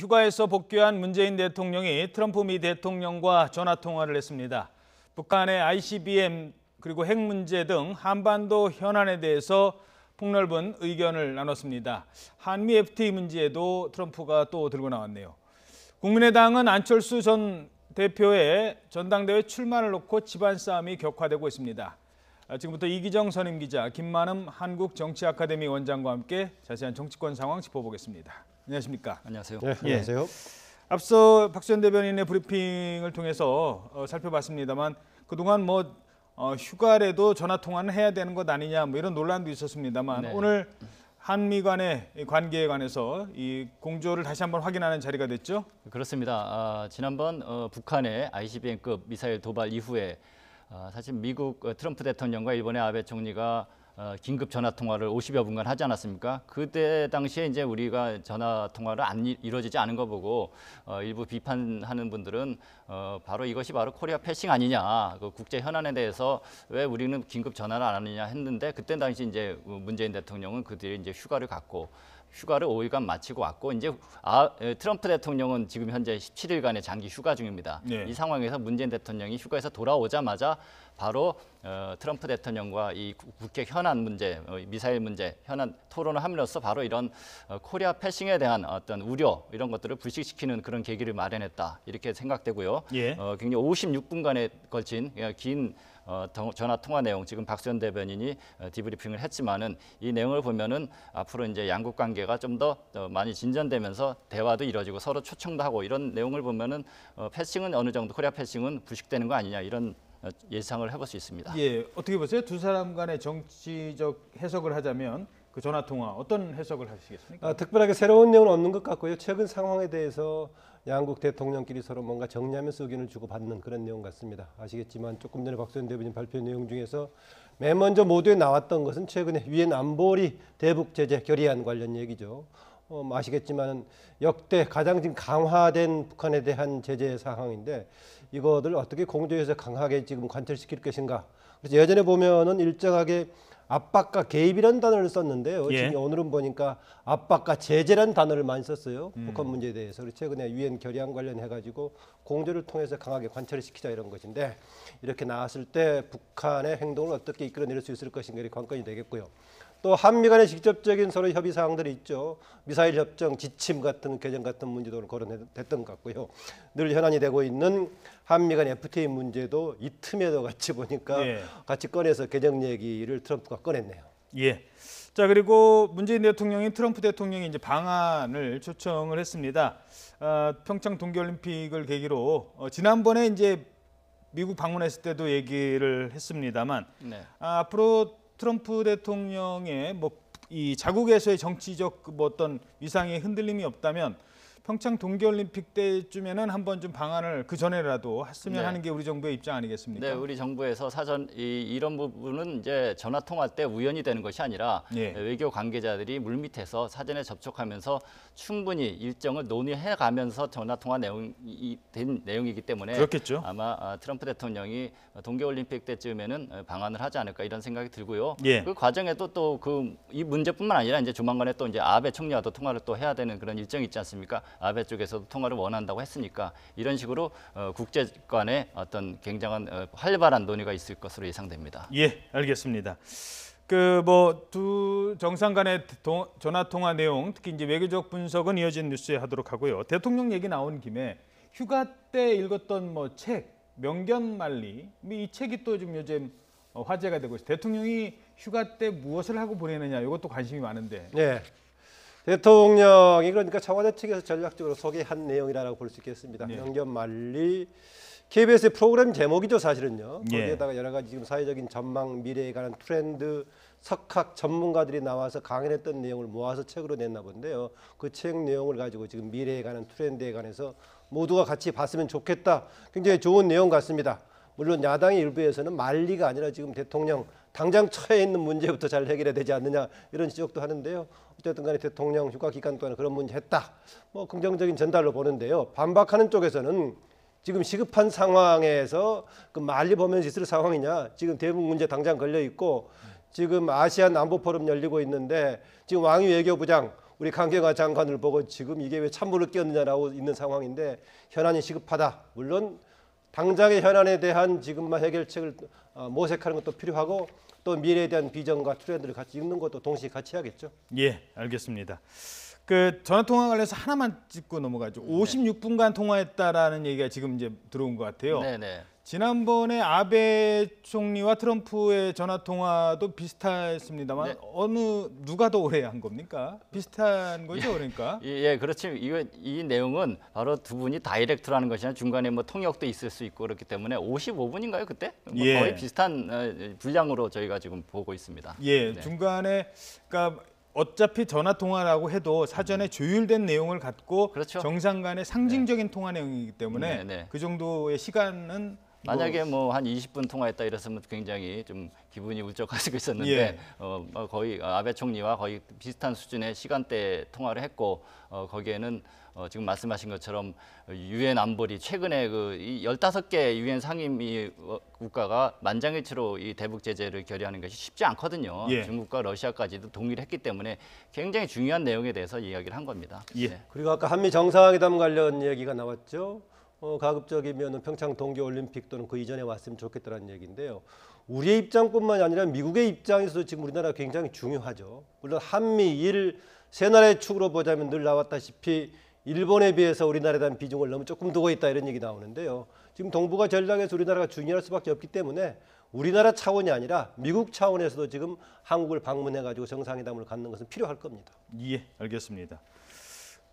휴가에서 복귀한 문재인 대통령이 트럼프 미 대통령과 전화통화를 했습니다. 북한의 ICBM 그리고 핵 문제 등 한반도 현안에 대해서 폭넓은 의견을 나눴습니다. 한미 FTA 문제에도 트럼프가 또 들고 나왔네요. 국민의당은 안철수 전 대표의 전당대회 출마를 놓고 집안 싸움이 격화되고 있습니다. 지금부터 이기정 선임 기자, 김만흠 한국정치아카데미 원장과 함께 자세한 정치권 상황 짚어보겠습니다. 안녕하십니까? 안녕하세요. 네, 안녕하세요. 앞서 박수현 대변인의 브리핑을 통해서 살펴봤습니다만 그동안 휴가라도 전화 통화는 해야 되는 것 아니냐 이런 논란도 있었습니다만 네. 오늘 한미 간의 관계에 관해서 이 공조를 다시 한번 확인하는 자리가 됐죠? 그렇습니다. 지난번 북한의 ICBM급 미사일 도발 이후에 사실 미국 트럼프 대통령과 일본의 아베 총리가 긴급 전화 통화를 50여 분간 하지 않았습니까? 그때 당시에 이제 우리가 전화 통화를 안 이루어지지 않은 거 보고 일부 비판하는 분들은 바로 이것이 바로 코리아 패싱 아니냐, 그 국제 현안에 대해서 왜 우리는 긴급 전화를 안 하느냐 했는데 그때 당시 이제 문재인 대통령은 그들이 이제 휴가를 갖고. 휴가를 5일간 마치고 왔고 이제 트럼프 대통령은 지금 현재 17일간의 장기 휴가 중입니다. 네. 이 상황에서 문재인 대통령이 휴가에서 돌아오자마자 바로 트럼프 대통령과 이 북핵 현안 문제, 미사일 문제 현안 토론을 함으로써 바로 이런 코리아 패싱에 대한 어떤 우려 이런 것들을 불식시키는 그런 계기를 마련했다 이렇게 생각되고요. 예. 굉장히 56분간에 걸친 긴 전화 통화 내용 지금 박수현 대변인이 디브리핑을 했지만은 이 내용을 보면은 앞으로 이제 양국 관계가 좀 더 많이 진전되면서 대화도 이루어지고 서로 초청도 하고 이런 내용을 보면은 패싱은 어느 정도 코리아 패싱은 불식되는 거 아니냐 이런 예상을 해볼 수 있습니다. 예, 어떻게 보세요? 두 사람 간의 정치적 해석을 하자면 그 전화 통화 어떤 해석을 하시겠습니까? 특별하게 새로운 내용은 없는 것 같고요. 최근 상황에 대해서 양국 대통령끼리 서로 뭔가 정리하면서 의견을 주고받는 그런 내용 같습니다. 아시겠지만 조금 전에 박수현 대변인 발표 내용 중에서 맨 먼저 모두에 나왔던 것은 최근에 유엔 안보리 대북 제재 결의안 관련 얘기죠. 아시겠지만 역대 가장 지금 강화된 북한에 대한 제재 사항인데 이것을 어떻게 공조해서 강하게 지금 관철시킬 것인가. 그래서 예전에 보면은 일정하게 압박과 개입이라는 단어를 썼는데요. 예. 지금 오늘은 보니까 압박과 제재라는 단어를 많이 썼어요. 북한 문제에 대해서. 그래서 최근에 유엔 결의안 관련해가지고 공조를 통해서 강하게 관철을 시키자 이런 것인데 이렇게 나왔을 때 북한의 행동을 어떻게 이끌어낼 수 있을 것인가 관건이 되겠고요. 또 한미 간의 직접적인 서로 협의 사항들이 있죠. 미사일 협정, 지침 같은 개정 같은 문제도 거론됐던 것 같고요. 늘 현안이 되고 있는 한미 간 FTA 문제도 이 틈에도 같이 보니까 예. 같이 꺼내서 개정 얘기를 트럼프가 꺼냈네요. 예. 자, 그리고 문재인 대통령이 트럼프 대통령이 이제 방한을 초청을 했습니다. 평창 동계올림픽을 계기로 지난번에 이제 미국 방문했을 때도 얘기를 했습니다만 네. 앞으로 트럼프 대통령의 이 자국에서의 정치적 어떤 위상에 흔들림이 없다면 평창 동계올림픽 때쯤에는 한번 좀 방안을 그 전에라도 했으면 네. 하는 게 우리 정부의 입장 아니겠습니까? 네, 우리 정부에서 사전 이런 부분은 이제 전화 통화 때 우연이 되는 것이 아니라 예. 외교 관계자들이 물밑에서 사전에 접촉하면서 충분히 일정을 논의해 가면서 전화 통화 내용이 된 내용이기 때문에 그렇겠죠. 아마 트럼프 대통령이 동계올림픽 때쯤에는 방한을 하지 않을까 이런 생각이 들고요. 예. 그 과정에도 또 이 문제뿐만 아니라 이제 조만간에 또 이제 아베 총리와도 통화를 또 해야 되는 그런 일정이 있지 않습니까? 아베 쪽에서도 통화를 원한다고 했으니까 이런 식으로 국제 간의 어떤 굉장한 활발한 논의가 있을 것으로 예상됩니다. 예, 알겠습니다. 두 정상 간의 전화 통화 내용, 특히 이제 외교적 분석은 이어진 뉴스에 하도록 하고요. 대통령 얘기 나온 김에 휴가 때 읽었던 책, 명견만리, 이 책이 또 좀 요즘 화제가 되고 있어요. 대통령이 휴가 때 무엇을 하고 보내느냐, 이것도 관심이 많은데. 네. 대통령이 그러니까 청와대 측에서 전략적으로 소개한 내용이라고 볼 수 있겠습니다. 네. 명견만리 KBS의 프로그램 제목이죠, 사실은요. 예. 거기에다가 여러 가지 지금 사회적인 전망, 미래에 관한 트렌드, 석학 전문가들이 나와서 강연했던 내용을 모아서 책으로 냈나 본데요. 그 책 내용을 가지고 지금 미래에 관한 트렌드에 관해서 모두가 같이 봤으면 좋겠다. 굉장히 좋은 내용 같습니다. 물론 야당의 일부에서는 만리가 아니라 지금 대통령 당장 처해 있는 문제부터 잘 해결해야 되지 않느냐 이런 지적도 하는데요. 어쨌든 간에 대통령 휴가 기간 동안 그런 문제 했다. 긍정적인 전달로 보는데요. 반박하는 쪽에서는 지금 시급한 상황에서 그 만리 보면서 있을 상황이냐. 지금 대북 문제 당장 걸려 있고 지금 아시안 안보 포럼 열리고 있는데 지금 왕이 외교부장 우리 강경화 장관을 보고 지금 이게 왜 찬물을 끼얹느냐라고 있는 상황인데 현안이 시급하다. 물론 당장의 현안에 대한 지금만 해결책을 모색하는 것도 필요하고 또 미래에 대한 비전과 트렌드를 같이 읽는 것도 동시에 같이 해야겠죠. 예, 알겠습니다. 그 전화 통화 관련해서 하나만 짚고 넘어가죠. 56분간 통화했다라는 얘기가 지금 이제 들어온 것 같아요. 네네. 지난번에 아베 총리와 트럼프의 전화 통화도 비슷했습니다만 네. 누가 더 오래 한 겁니까? 비슷한 거죠, 그러니까. 예, 그렇지. 이 내용은 바로 두 분이 다이렉트라는 것이나 중간에 뭐 통역도 있을 수 있고 그렇기 때문에 55분인가요, 그때? 뭐 예. 거의 비슷한 분량으로 저희가 지금 보고 있습니다. 예, 네. 중간에 그러니까 어차피 전화 통화라고 해도 사전에 조율된 내용을 갖고 그렇죠. 정상 간의 상징적인 통화 내용이기 때문에 네, 네. 그 정도의 시간은 만약에 뭐 한 20분 통화했다 이랬으면 굉장히 좀 기분이 울적하시고 있었는데 예. 거의 아베 총리와 거의 비슷한 수준의 시간대 통화를 했고 거기에는 지금 말씀하신 것처럼 유엔 안보리 최근에 이 15개 유엔 상임위 국가가 만장일치로 이 대북 제재를 결의하는 것이 쉽지 않거든요. 예. 중국과 러시아까지도 동의를 했기 때문에 굉장히 중요한 내용에 대해서 이야기를 한 겁니다. 예. 네. 그리고 아까 한미 정상회담 관련 얘기가 나왔죠. 가급적이면 평창 동계올림픽 또는 그 이전에 왔으면 좋겠다는 얘기인데요. 우리의 입장뿐만이 아니라 미국의 입장에서도 지금 우리나라가 굉장히 중요하죠. 물론 한미일 세 나라의 축으로 보자면 늘 나왔다시피 일본에 비해서 우리나라에 대한 비중을 너무 조금 두고 있다 이런 얘기 나오는데요. 지금 동북아 전략에서 우리나라가 중요할 수밖에 없기 때문에 우리나라 차원이 아니라 미국 차원에서도 지금 한국을 방문해가지고 정상회담을 갖는 것은 필요할 겁니다. 예, 알겠습니다.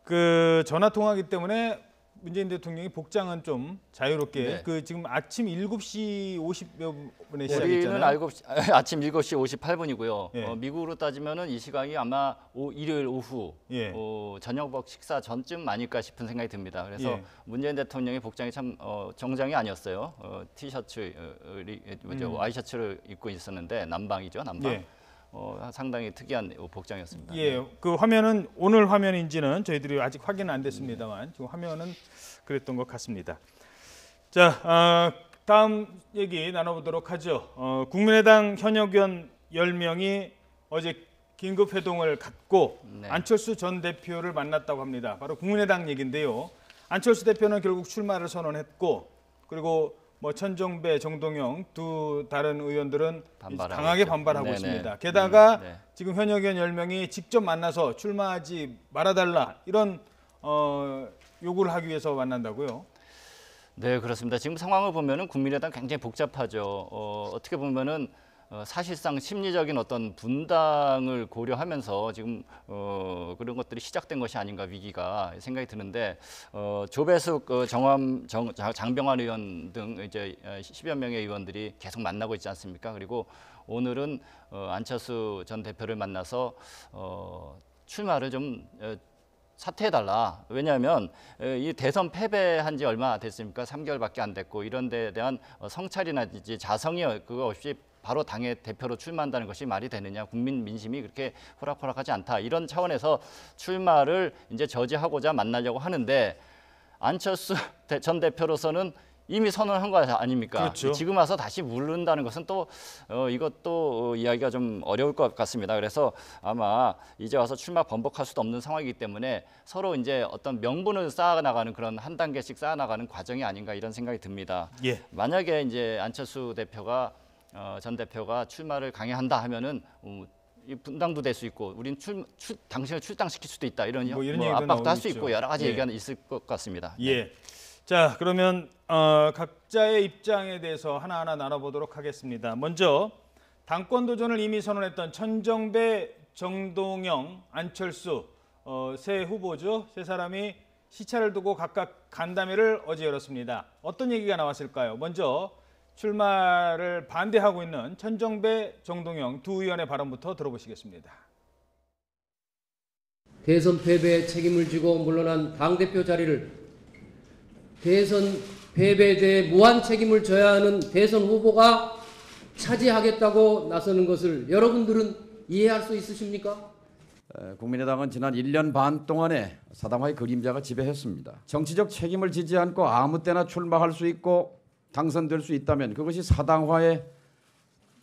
그 전화 통화기 때문에 문재인 대통령이 복장은 좀 자유롭게 네. 그 지금 아침 7시 50몇 분에 우리는 시작했잖아요. 아침 7시 58분이고요. 예. 미국으로 따지면은 이 시각이 아마 일요일 오후 예. 저녁 식사 전쯤 아닐까 싶은 생각이 듭니다. 그래서 예. 문재인 대통령의 복장이 참 정장이 아니었어요. 티셔츠, 와이셔츠를 입고 있었는데 남방이죠, 남방. 예. 상당히 특이한 복장이었습니다. 예, 그 화면은 오늘 화면인지는 저희들이 아직 확인은 안 됐습니다만 지금 화면은 그랬던 것 같습니다. 자, 다음 얘기 나눠보도록 하죠. 국민의당 현역 의원 10명이 어제 긴급 회동을 갖고 네. 안철수 전 대표를 만났다고 합니다. 바로 국민의당 얘기인데요. 안철수 대표는 결국 출마를 선언했고 그리고 뭐 천정배, 정동영 두 다른 의원들은 강하게 반발하고 네네. 있습니다. 게다가 네. 지금 현역 의원 10명이 직접 만나서 출마하지 말아달라 이런 요구를 하기 위해서 만난다고요. 네, 그렇습니다. 지금 상황을 보면은 국민의당 굉장히 복잡하죠. 어떻게 보면은 사실상 심리적인 어떤 분당을 고려하면서 지금 그런 것들이 시작된 것이 아닌가 위기가 생각이 드는데 조배숙, 장병환 의원 등 이제 10여 명의 의원들이 계속 만나고 있지 않습니까? 그리고 오늘은 안철수 전 대표를 만나서 출마를 좀 사퇴해달라. 왜냐하면 이 대선 패배한 지 얼마 됐습니까? 3개월밖에 안 됐고 이런 데에 대한 성찰이나 이제 자성이 그거 없이 바로 당의 대표로 출마한다는 것이 말이 되느냐. 국민 민심이 그렇게 호락호락하지 않다. 이런 차원에서 출마를 이제 저지하고자 만나려고 하는데 안철수 전 대표로서는 이미 선언한 거 아닙니까? 그렇죠. 지금 와서 다시 물른다는 것은 또 이것도 이야기가 좀 어려울 것 같습니다. 그래서 아마 이제 와서 출마 번복할 수도 없는 상황이기 때문에 서로 이제 어떤 명분을 쌓아나가는 그런 한 단계씩 쌓아나가는 과정이 아닌가 이런 생각이 듭니다. 예. 만약에 이제 안철수 대표가 전 대표가 출마를 강행한다 하면은 분당도 될 수 있고, 우린 당신을 출당시킬 수도 있다 이런 뭐 이런 압박도 할 수 나오겠죠. 있고 여러 가지 예. 얘기가 있을 것 같습니다. 예. 네. 자, 그러면 각자의 입장에 대해서 하나하나 나눠보도록 하겠습니다. 먼저 당권 도전을 이미 선언했던 천정배, 정동영, 안철수 세 후보죠. 세 사람이 시차를 두고 각각 간담회를 어제 열었습니다. 어떤 얘기가 나왔을까요? 먼저 출마를 반대하고 있는 천정배, 정동영 두 의원의 발언부터 들어보시겠습니다. 대선 패배에 책임을 지고 물러난 당대표 자리를 대선 패배에 대해 무한 책임을 져야 하는 대선 후보가 차지하겠다고 나서는 것을 여러분들은 이해할 수 있으십니까? 국민의당은 지난 1년 반 동안에 사당화의 그림자가 지배했습니다. 정치적 책임을 지지 않고 아무 때나 출마할 수 있고 당선될 수 있다면 그것이 사당화의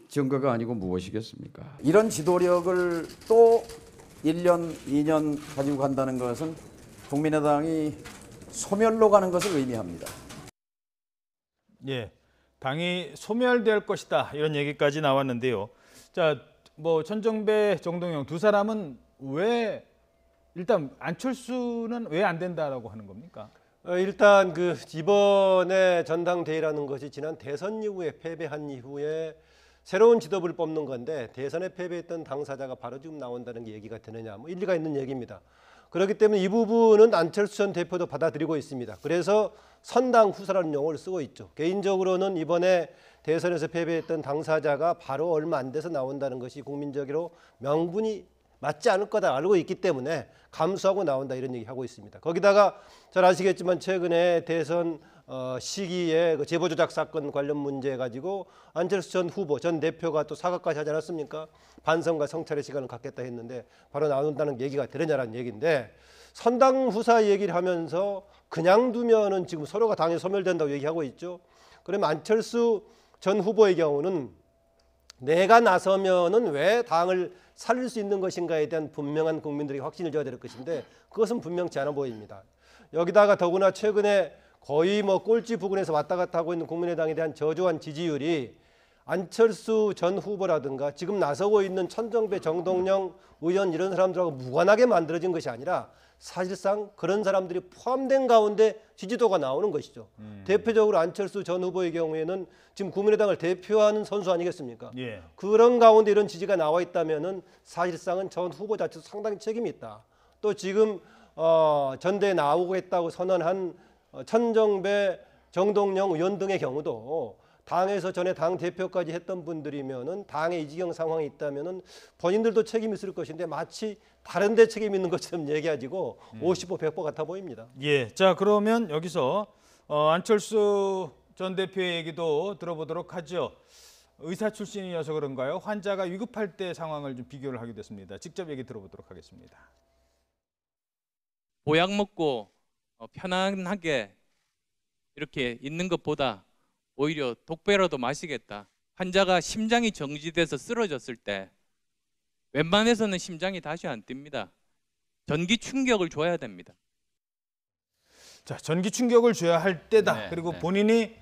증거가 아니고 무엇이겠습니까? 이런 지도력을 또 1년, 2년 가지고 간다는 것은 국민의당이 소멸로 가는 것을 의미합니다. 예, 당이 소멸될 것이다 이런 얘기까지 나왔는데요. 자, 뭐 천정배, 정동영 두 사람은 왜 일단 안철수는 왜 안 된다라고 하는 겁니까? 일단 그 이번에 전당대회라는 것이 지난 대선 이후에 패배한 이후에 새로운 지도부를 뽑는 건데 대선에 패배했던 당사자가 바로 지금 나온다는 게 얘기가 되느냐, 뭐 일리가 있는 얘기입니다. 그렇기 때문에 이 부분은 안철수 전 대표도 받아들이고 있습니다. 그래서 선당 후사라는 용어를 쓰고 있죠. 개인적으로는 이번에 대선에서 패배했던 당사자가 바로 얼마 안 돼서 나온다는 것이 국민적으로 명분이 맞지 않을 거다 알고 있기 때문에 감수하고 나온다 이런 얘기하고 있습니다. 거기다가 잘 아시겠지만 최근에 대선 시기에 그 제보 조작 사건 관련 문제 가지고 안철수 전 후보, 전 대표가 또 사과까지 하지 않았습니까? 반성과 성찰의 시간을 갖겠다 했는데 바로 나온다는 얘기가 되느냐라는 얘기인데 선당 후사 얘기를 하면서 그냥 두면은 지금 서로가 당이 소멸된다고 얘기하고 있죠. 그러면 안철수 전 후보의 경우는 내가 나서면은 왜 당을 살릴 수 있는 것인가에 대한 분명한 국민들에게 확신을 줘야 될 것인데 그것은 분명치 않아 보입니다. 여기다가 더구나 최근에 거의 뭐 꼴찌 부근에서 왔다 갔다 하고 있는 국민의당에 대한 저조한 지지율이 안철수 전 후보라든가 지금 나서고 있는 천정배, 정동영 의원 이런 사람들하고 무관하게 만들어진 것이 아니라 사실상 그런 사람들이 포함된 가운데 지지도가 나오는 것이죠. 대표적으로 안철수 전 후보의 경우에는 지금 국민의당을 대표하는 선수 아니겠습니까? 예. 그런 가운데 이런 지지가 나와 있다면은 사실상은 전 후보 자체도 상당히 책임이 있다. 또 지금 전대에 나오겠다고 선언한 천정배, 정동영 의원 등의 경우도 당에서 전에 당 대표까지 했던 분들이면은 당의 이 지경 상황이 있다면은 본인들도 책임이 있을 것인데 마치 다른 데 책임 있는 것처럼 얘기하지고 50보 100보 같아 보입니다. 예, 자 그러면 여기서 안철수 전 대표의 얘기도 들어보도록 하죠. 의사 출신이어서 그런가요? 환자가 위급할 때 상황을 좀 비교를 하게 됐습니다. 직접 얘기 들어보도록 하겠습니다. 보약 먹고 편안하게 이렇게 있는 것보다 오히려 독배라도 마시겠다. 환자가 심장이 정지돼서 쓰러졌을 때 웬만해서는 심장이 다시 안 뜁니다. 전기 충격을 줘야 됩니다. 자, 전기 충격을 줘야 할 때다. 네, 그리고 네. 본인이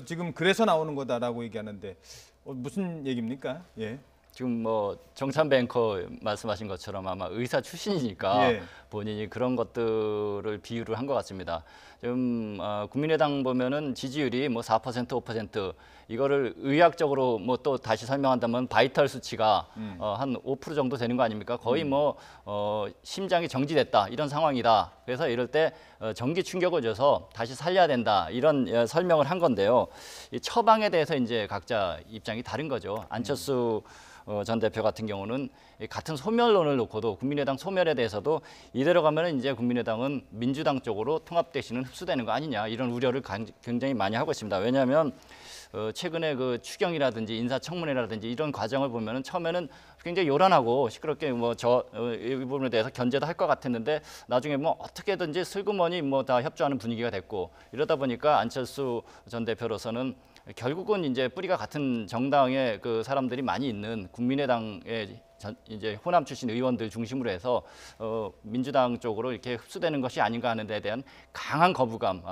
지금 그래서 나오는 거다라고 얘기하는데 무슨 얘기입니까? 예. 지금 뭐 정찬배 앵커 말씀하신 것처럼 아마 의사 출신이니까 예. 본인이 그런 것들을 비유를 한 것 같습니다. 지금 국민의당 보면은 지지율이 뭐 4%, 5% 이거를 의학적으로 뭐 또 다시 설명한다면 바이탈 수치가 한 5% 정도 되는 거 아닙니까? 거의 뭐 심장이 정지됐다 이런 상황이다. 그래서 이럴 때 전기 충격을 줘서 다시 살려야 된다 이런 설명을 한 건데요. 이 처방에 대해서 이제 각자 입장이 다른 거죠. 안철수 전 대표 같은 경우는 같은 소멸론을 놓고도 국민의당 소멸에 대해서도 이대로 가면 이제 국민의당은 민주당 쪽으로 통합 대신은 흡수되는 거 아니냐 이런 우려를 굉장히 많이 하고 있습니다. 왜냐하면 최근에 그 추경이라든지 인사청문회라든지 이런 과정을 보면은 처음에는 굉장히 요란하고 시끄럽게 이 부분에 대해서 견제도 할 것 같았는데 나중에 뭐 어떻게든지 슬그머니 뭐 다 협조하는 분위기가 됐고 이러다 보니까 안철수 전 대표로서는 결국은 이제 뿌리가 같은 정당의 그 사람들이 많이 있는 국민의당의 이제 호남 출신 의원들 중심으로 해서 민주당 쪽으로 이렇게 흡수되는 것이 아닌가 하는 데에 대한 강한 거부감,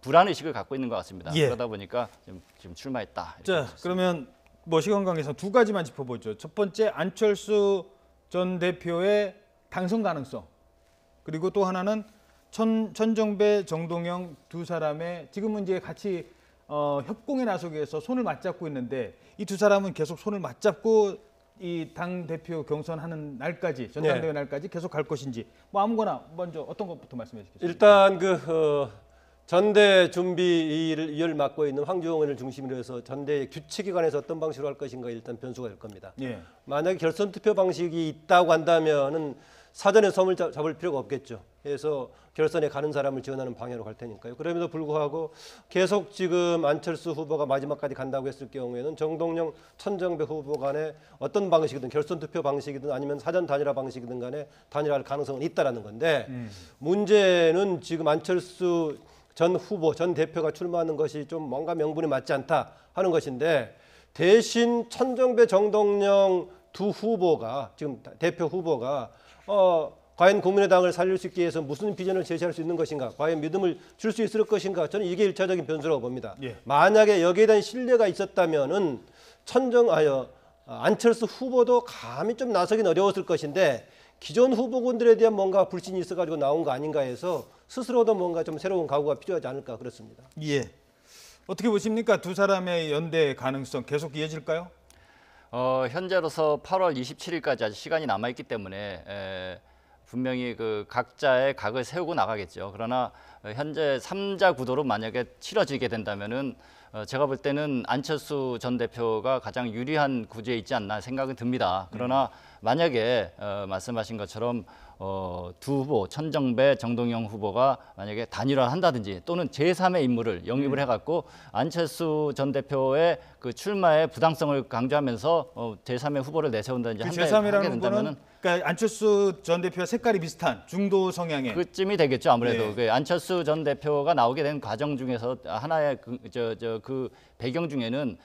불안 의식을 갖고 있는 것 같습니다. 예. 그러다 보니까 지금 출마했다. 자, 그러면 뭐 시간 관계상 두 가지만 짚어보죠. 첫 번째 안철수 전 대표의 당선 가능성. 그리고 또 하나는 천정배, 정동영 두 사람의 지금은 이제 같이 협공에 나서기 위해서 손을 맞잡고 있는데 이 두 사람은 계속 손을 맞잡고 이 당 대표 경선하는 날까지 전당대회 날까지 계속 갈 것인지 뭐 아무거나 먼저 어떤 것부터 말씀해 주시겠습니까? 일단 전대 준비를 맡고 있는 황교안 의원을 중심으로 해서 전대 규칙에 관해서 어떤 방식으로 할 것인가 일단 변수가 될 겁니다. 예. 만약에 결선 투표 방식이 있다고 한다면은 사전에 선을 잡을 필요가 없겠죠. 그래서 결선에 가는 사람을 지원하는 방향으로 갈 테니까요. 그럼에도 불구하고 계속 지금 안철수 후보가 마지막까지 간다고 했을 경우에는 정동영, 천정배 후보 간에 어떤 방식이든 결선 투표 방식이든 아니면 사전 단일화 방식이든 간에 단일화할 가능성은 있다라는 건데 문제는 지금 안철수 전 후보, 전 대표가 출마하는 것이 좀 뭔가 명분이 맞지 않다 하는 것인데 대신 천정배, 정동영 두 후보가 지금 대표 후보가 과연 국민의당을 살릴 수 있기 위해서 무슨 비전을 제시할 수 있는 것인가, 과연 믿음을 줄 수 있을 것인가, 저는 이게 일차적인 변수라고 봅니다. 예. 만약에 여기에 대한 신뢰가 있었다면은 안철수 후보도 감히 좀 나서긴 어려웠을 것인데 기존 후보군들에 대한 뭔가 불신이 있어가지고 나온 거 아닌가 해서 스스로도 뭔가 좀 새로운 각오가 필요하지 않을까 그렇습니다. 예. 어떻게 보십니까? 두 사람의 연대 가능성 계속 이어질까요? 현재로서 8월 27일까지 아직 시간이 남아 있기 때문에 분명히 그 각자의 각을 세우고 나가겠죠. 그러나 현재 3자 구도로 만약에 치러지게 된다면은 제가 볼 때는 안철수 전 대표가 가장 유리한 구조에 있지 않나 생각은 듭니다. 그러나 만약에 말씀하신 것처럼 두 후보, 천정배, 정동영 후보가 만약에 단일화를 한다든지 또는 제3의 인물을 영입을 해갖고 안철수 전 대표의 그 출마의 부당성을 강조하면서 제3의 후보를 내세운다든지 그 하게 제3이라는 된다면은 거는 그러니까 안철수 전 대표와 색깔이 비슷한 중도 성향의 그쯤이 되겠죠. 아무래도 네. 그 안철수 전 대표가 나오게 된 과정 중에서 하나의 그 배경 중에는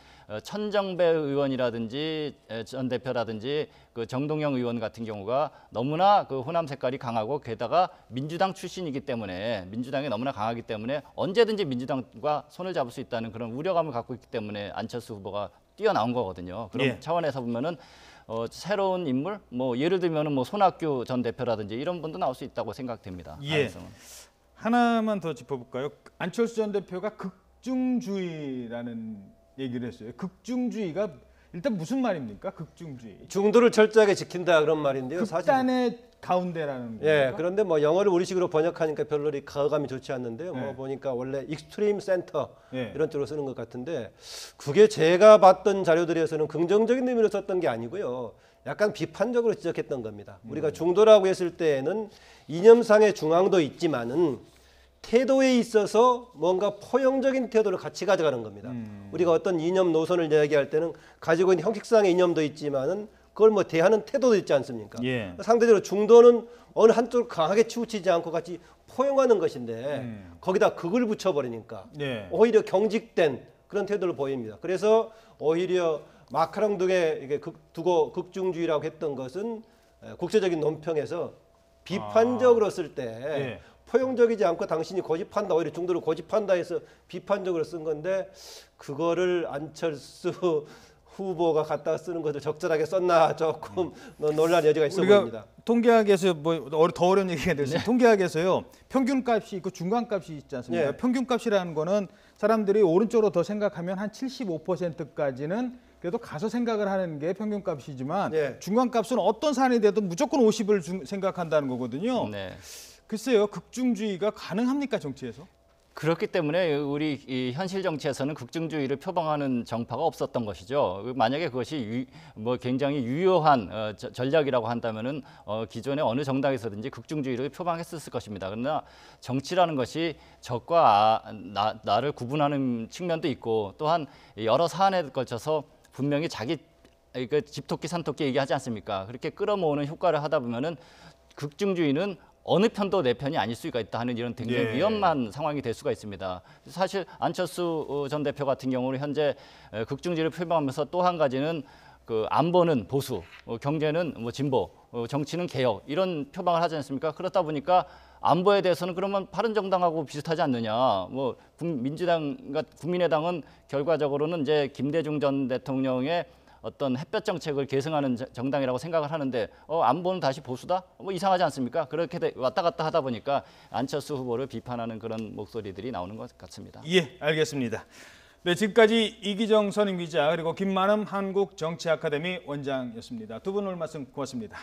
천정배 의원이라든지 전 대표라든지 그 정동영 의원 같은 경우가 너무나 그 호남 색깔이 강하고 게다가 민주당 출신이기 때문에 민주당이 너무나 강하기 때문에 언제든지 민주당과 손을 잡을 수 있다는 그런 우려감을 갖고 있기 때문에 안철수 후보가 뛰어나온 거거든요. 그런 예. 차원에서 보면은 새로운 인물, 뭐 예를 들면은 뭐 손학규 전 대표라든지 이런 분도 나올 수 있다고 생각됩니다. 예. 가능성은. 하나만 더 짚어볼까요? 안철수 전 대표가 극중주의라는 얘기를 했어요. 극중주의가 일단 무슨 말입니까? 극중주의. 중도를 철저하게 지킨다 그런 말인데요. 사실 극단의 가운데라는 예, 겁니까? 그런데 뭐 영어를 우리식으로 번역하니까 별로 가감이 좋지 않는데요. 네. 뭐 보니까 원래 익스트림 센터 네. 이런 쪽으로 쓰는 것 같은데 그게 제가 봤던 자료들에서는 긍정적인 의미로 썼던 게 아니고요. 약간 비판적으로 지적했던 겁니다. 우리가 중도라고 했을 때에는 이념상의 중앙도 있지만은 태도에 있어서 뭔가 포용적인 태도를 같이 가져가는 겁니다. 우리가 어떤 이념 노선을 이야기할 때는 가지고 있는 형식상의 이념도 있지만은 그걸 뭐 대하는 태도도 있지 않습니까? 예. 상대적으로 중도는 어느 한쪽을 강하게 치우치지 않고 같이 포용하는 것인데 거기다 극을 붙여버리니까 네. 오히려 경직된 그런 태도를 보입니다. 그래서 오히려 마크롱 등에 이게 두고 극중주의라고 했던 것은 국제적인 논평에서 비판적으로 쓸 때 예. 포용적이지 않고 당신이 고집한다, 오히려 중도를 고집한다 해서 비판적으로 쓴 건데 그거를 안철수 후보가 갖다 쓰는 것을 적절하게 썼나 조금 논란 여지가 있어 우리가 보입니다. 통계학에서 뭐 더 어려운 얘기가 됐어요. 통계학에서요. 평균값이 있고 중간값이 있지 않습니까? 네. 평균값이라는 거는 사람들이 오른쪽으로 더 생각하면 한 75%까지는 그래도 가서 생각을 하는 게 평균값이지만 네. 중간값은 어떤 사안이 돼도 무조건 50을 생각한다는 거거든요. 네. 글쎄요. 극중주의가 가능합니까 정치에서? 그렇기 때문에 우리 이 현실 정치에서는 극중주의를 표방하는 정파가 없었던 것이죠. 만약에 그것이 굉장히 유효한 전략이라고 한다면은 기존의 어느 정당에서든지 극중주의를 표방했을 것입니다. 그러나 정치라는 것이 적과 나를 구분하는 측면도 있고 또한 여러 사안에 걸쳐서 분명히 자기 집토끼 산토끼 얘기하지 않습니까? 그렇게 끌어모으는 효과를 하다 보면은 극중주의는 어느 편도 내 편이 아닐 수가 있다 하는 이런 굉장히 예. 위험한 상황이 될 수가 있습니다. 사실 안철수 전 대표 같은 경우는 현재 극중주의를 표방하면서 또 한 가지는 그 안보는 보수, 경제는 뭐 진보, 정치는 개혁 이런 표방을 하지 않습니까? 그렇다 보니까 안보에 대해서는 그러면 바른정당하고 비슷하지 않느냐? 뭐 민주당과 국민의당은 결과적으로는 이제 김대중 전 대통령의 어떤 햇볕 정책을 계승하는 정당이라고 생각을 하는데 안보는 다시 보수다? 뭐 이상하지 않습니까? 그렇게 왔다 갔다 하다 보니까 안철수 후보를 비판하는 그런 목소리들이 나오는 것 같습니다. 예, 알겠습니다. 네, 지금까지 이기정 선임기자 그리고 김만흠 한국정치아카데미 원장이었습니다. 두 분 오늘 말씀 고맙습니다.